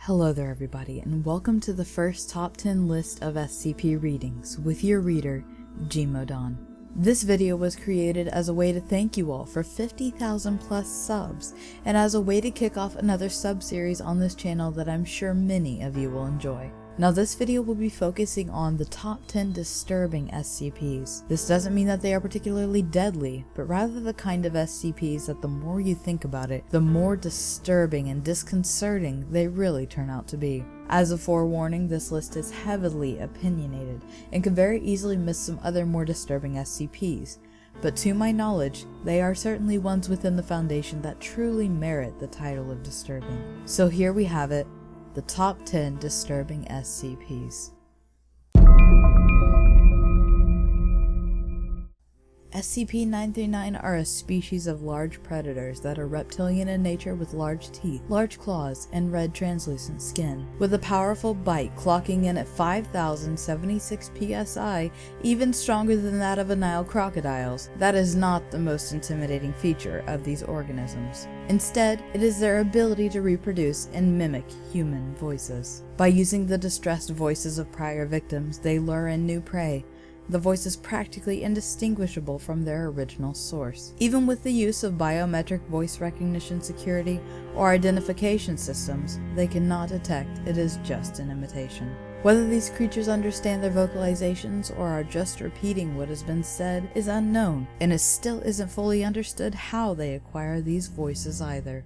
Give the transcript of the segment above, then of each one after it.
Hello there everybody, and welcome to the first top 10 list of SCP readings with your reader, Gmodon. This video was created as a way to thank you all for 50,000 plus subs, and as a way to kick off another sub-series on this channel that I'm sure many of you will enjoy. Now this video will be focusing on the top 10 disturbing SCPs. This doesn't mean that they are particularly deadly, but rather the kind of SCPs that the more you think about it, the more disturbing and disconcerting they really turn out to be. As a forewarning, this list is heavily opinionated and could very easily miss some other more disturbing SCPs. But to my knowledge, they are certainly ones within the foundation that truly merit the title of disturbing. So here we have it. The top 10 disturbing SCPs. SCP-939 are a species of large predators that are reptilian in nature with large teeth, large claws, and red translucent skin. With a powerful bite clocking in at 5,076 psi, even stronger than that of a Nile crocodile's, that is not the most intimidating feature of these organisms. Instead, it is their ability to reproduce and mimic human voices. By using the distressed voices of prior victims, they lure in new prey. The voice is practically indistinguishable from their original source. Even with the use of biometric voice recognition security or identification systems, they cannot detect it is just an imitation. Whether these creatures understand their vocalizations or are just repeating what has been said is unknown, and it still isn't fully understood how they acquire these voices either.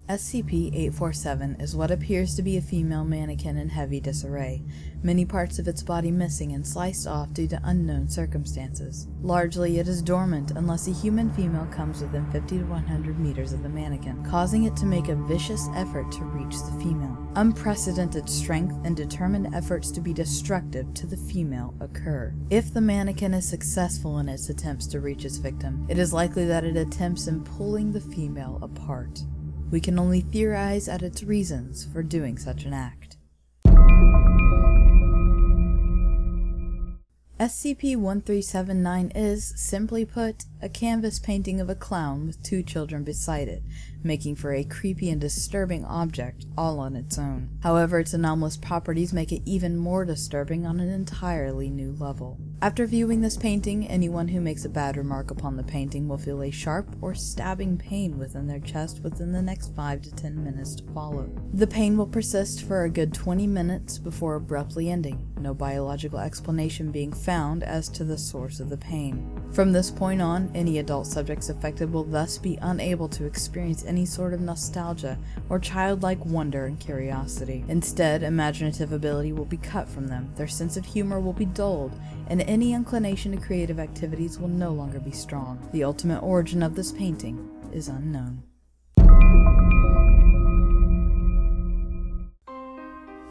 SCP-847 is what appears to be a female mannequin in heavy disarray, many parts of its body missing and sliced off due to unknown circumstances. Largely, it is dormant unless a human female comes within 50 to 100 meters of the mannequin, causing it to make a vicious effort to reach the female. Unprecedented strength and determined efforts to be destructive to the female occur. If the mannequin is successful in its attempts to reach its victim, it is likely that it attempts in pulling the female apart. We can only theorize at its reasons for doing such an act. SCP-1379 is, simply put, a canvas painting of a clown with two children beside it, making for a creepy and disturbing object all on its own. However, its anomalous properties make it even more disturbing on an entirely new level. After viewing this painting, anyone who makes a bad remark upon the painting will feel a sharp or stabbing pain within their chest within the next 5 to 10 minutes to follow. The pain will persist for a good 20 minutes before abruptly ending, no biological explanation being found as to the source of the pain. From this point on, any adult subjects affected will thus be unable to experience any sort of nostalgia or childlike wonder and curiosity. Instead, imaginative ability will be cut from them, their sense of humor will be dulled, and any inclination to creative activities will no longer be strong. The ultimate origin of this painting is unknown.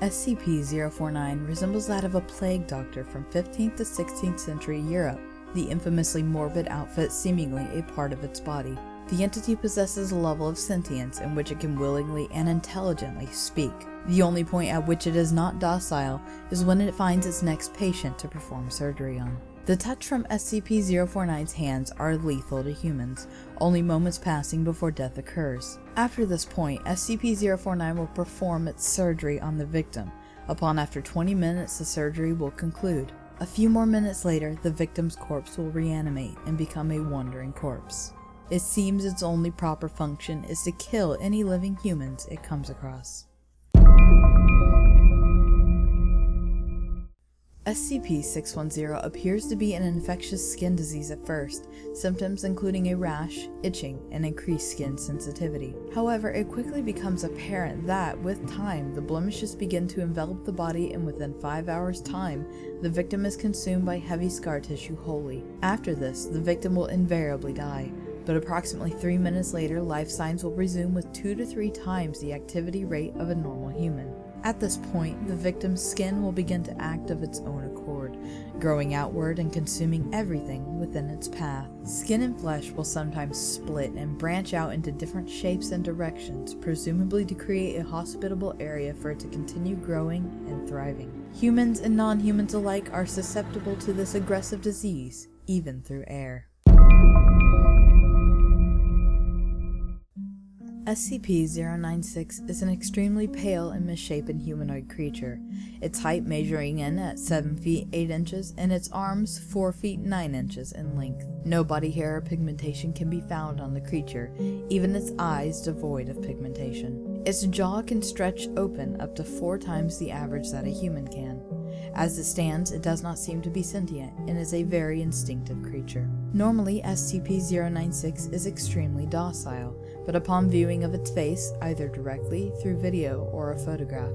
SCP-049 resembles that of a plague doctor from 15th to 16th century Europe, the infamously morbid outfit seemingly a part of its body. The entity possesses a level of sentience in which it can willingly and intelligently speak. The only point at which it is not docile is when it finds its next patient to perform surgery on. The touch from SCP-049's hands are lethal to humans, only moments passing before death occurs. After this point, SCP-049 will perform its surgery on the victim. After 20 minutes, the surgery will conclude. A few more minutes later, the victim's corpse will reanimate and become a wandering corpse. It seems its only proper function is to kill any living humans it comes across. SCP-610 appears to be an infectious skin disease at first, symptoms including a rash, itching, and increased skin sensitivity. However, it quickly becomes apparent that, with time, the blemishes begin to envelop the body, and within 5 hours' time, the victim is consumed by heavy scar tissue wholly. After this, the victim will invariably die, but approximately 3 minutes later, life signs will resume with 2 to 3 times the activity rate of a normal human. At this point, the victim's skin will begin to act of its own accord, growing outward and consuming everything within its path. Skin and flesh will sometimes split and branch out into different shapes and directions, presumably to create a hospitable area for it to continue growing and thriving. Humans and non-humans alike are susceptible to this aggressive disease, even through air. SCP-096 is an extremely pale and misshapen humanoid creature, its height measuring in at 7 feet 8 inches and its arms 4 feet 9 inches in length. No body hair or pigmentation can be found on the creature, even its eyes devoid of pigmentation. Its jaw can stretch open up to 4 times the average that a human can. As it stands, it does not seem to be sentient and is a very instinctive creature. Normally, SCP-096 is extremely docile, but upon viewing of its face, either directly, through video, or a photograph,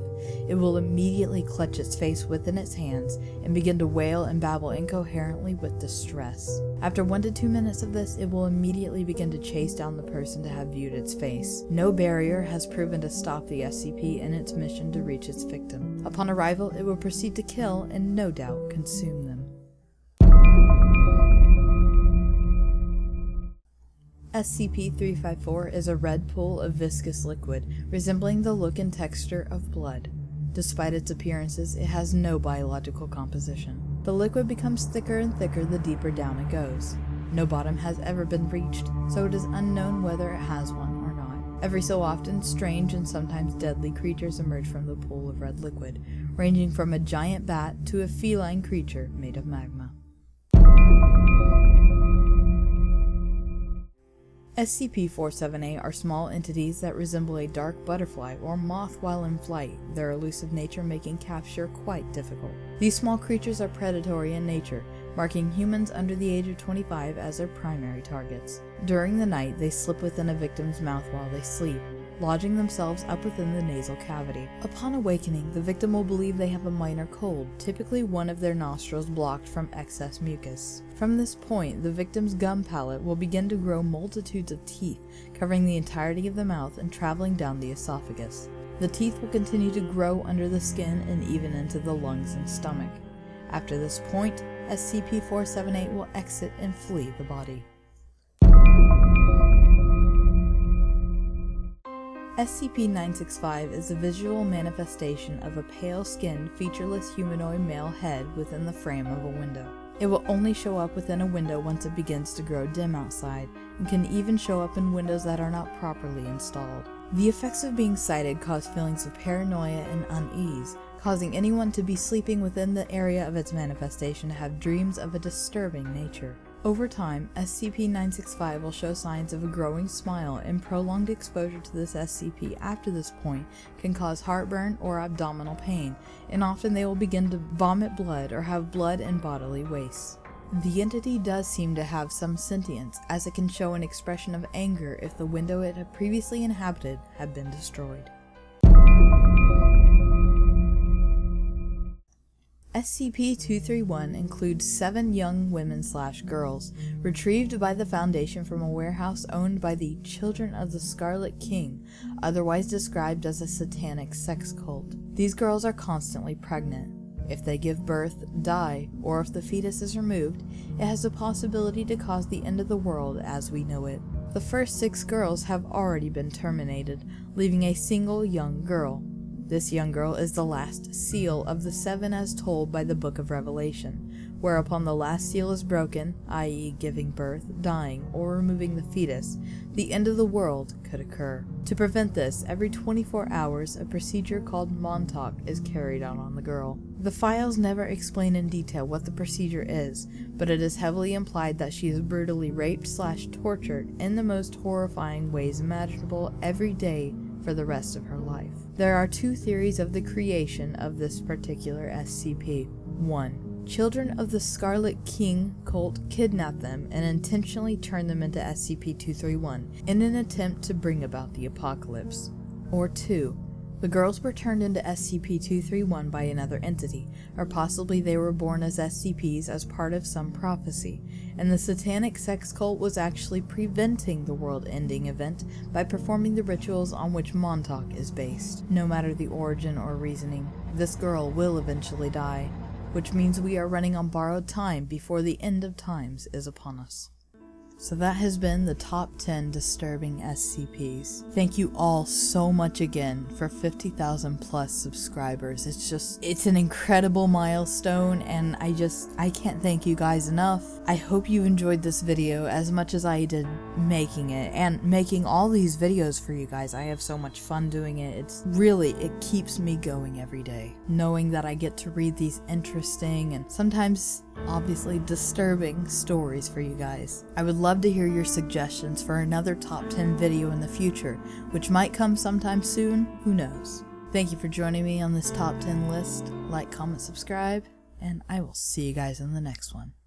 it will immediately clutch its face within its hands and begin to wail and babble incoherently with distress. After 1 to 2 minutes of this, it will immediately begin to chase down the person to have viewed its face. No barrier has proven to stop the SCP in its mission to reach its victim. Upon arrival, it will proceed to kill and no doubt consume them. SCP-354 is a red pool of viscous liquid, resembling the look and texture of blood. Despite its appearances, it has no biological composition. The liquid becomes thicker and thicker the deeper down it goes. No bottom has ever been reached, so it is unknown whether it has one or not. Every so often, strange and sometimes deadly creatures emerge from the pool of red liquid, ranging from a giant bat to a feline creature made of magma. SCP-478 are small entities that resemble a dark butterfly or moth while in flight, their elusive nature making capture quite difficult. These small creatures are predatory in nature, marking humans under the age of 25 as their primary targets. During the night, they slip within a victim's mouth while they sleep, lodging themselves up within the nasal cavity. Upon awakening, the victim will believe they have a minor cold, typically one of their nostrils blocked from excess mucus. From this point, the victim's gum palate will begin to grow multitudes of teeth, covering the entirety of the mouth and traveling down the esophagus. The teeth will continue to grow under the skin and even into the lungs and stomach. After this point, SCP-478 will exit and flee the body. SCP-965 is a visual manifestation of a pale-skinned, featureless humanoid male head within the frame of a window. It will only show up within a window once it begins to grow dim outside, and can even show up in windows that are not properly installed. The effects of being sighted cause feelings of paranoia and unease, causing anyone to be sleeping within the area of its manifestation to have dreams of a disturbing nature. Over time, SCP-965 will show signs of a growing smile, and prolonged exposure to this SCP after this point can cause heartburn or abdominal pain, and often they will begin to vomit blood or have blood and bodily waste. The entity does seem to have some sentience, as it can show an expression of anger if the window it had previously inhabited had been destroyed. SCP-231 includes 7 young women/girls retrieved by the Foundation from a warehouse owned by the Children of the Scarlet King, otherwise described as a satanic sex cult. These girls are constantly pregnant. If they give birth, die, or if the fetus is removed, it has the possibility to cause the end of the world as we know it. The first 6 girls have already been terminated, leaving a single young girl. This young girl is the last seal of the 7 as told by the Book of Revelation, whereupon the last seal is broken, i.e. giving birth, dying, or removing the fetus, the end of the world could occur. To prevent this, every 24 hours a procedure called Montauk is carried out on the girl. The files never explain in detail what the procedure is, but it is heavily implied that she is brutally raped/tortured in the most horrifying ways imaginable every day for the rest of her life. There are 2 theories of the creation of this particular SCP. 1. Children of the Scarlet King cult kidnap them and intentionally turn them into SCP-231 in an attempt to bring about the apocalypse. Or 2. The girls were turned into SCP-231 by another entity, or possibly they were born as SCPs as part of some prophecy, and the satanic sex cult was actually preventing the world-ending event by performing the rituals on which Montauk is based. No matter the origin or reasoning, this girl will eventually die, which means we are running on borrowed time before the end of times is upon us. So that has been the top 10 disturbing SCPs. Thank you all so much again for 50,000 plus subscribers. It's an incredible milestone, and I can't thank you guys enough. I hope you enjoyed this video as much as I did making it, and making all these videos for you guys. I have so much fun doing it. It keeps me going every day, knowing that I get to read these interesting and sometimes obviously disturbing stories for you guys. I would love to hear your suggestions for another top 10 video in the future, which might come sometime soon, who knows. Thank you for joining me on this top 10 list. Like, comment, subscribe, and I will see you guys in the next one.